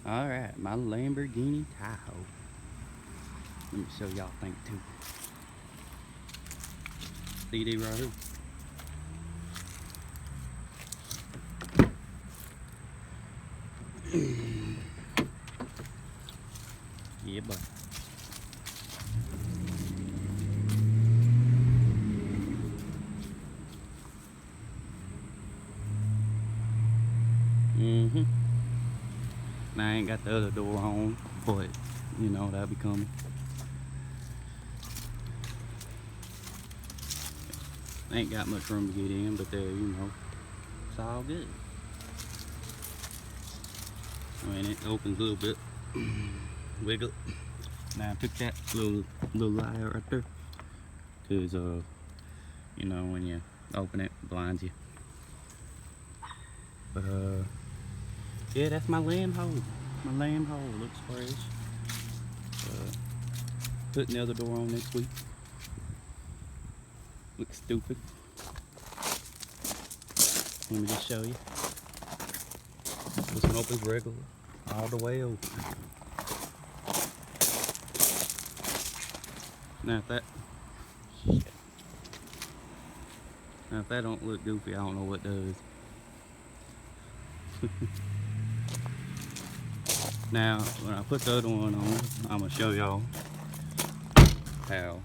Alright, my Lamborghini Tahoe. Let me show y'all thing too. CD right here. Yeah, boy. Now I ain't got the other door on, but you know that'll be coming. Ain't got much room to get in, but there, you know, it's all good. I mean, it opens a little bit. Wiggle. Now I took that little light out right there, cause you know, when you open it, it blinds you. But yeah, that's my Lambo. My Lambo looks fresh. Putting the other door on next week. Looks stupid. Let me just show you. This one opens regular, all the way open. Now if that don't look goofy, I don't know what does. Now, when I put the other one on, I'm gonna show y'all how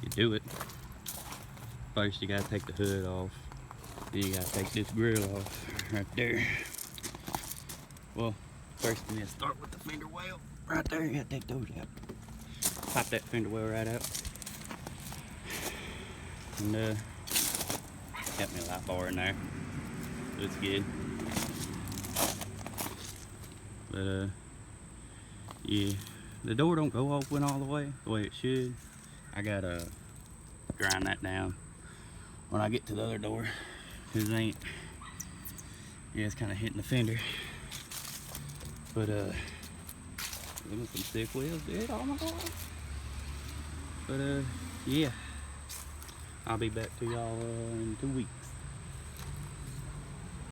you do it. First, you gotta take the hood off. Then you gotta take this grill off right there. Well, first thing is start with the fender well right there. You gotta take those out. Pop that fender well right out. And got me a light bar in there. Looks good. But yeah, the door don't go open all the way it should. I gotta grind that down when I get to the other door, cause it ain't, yeah, it's kind of hitting the fender. But look at some sick wheels, dude. Oh my god. But yeah, I'll be back to y'all in 2 weeks.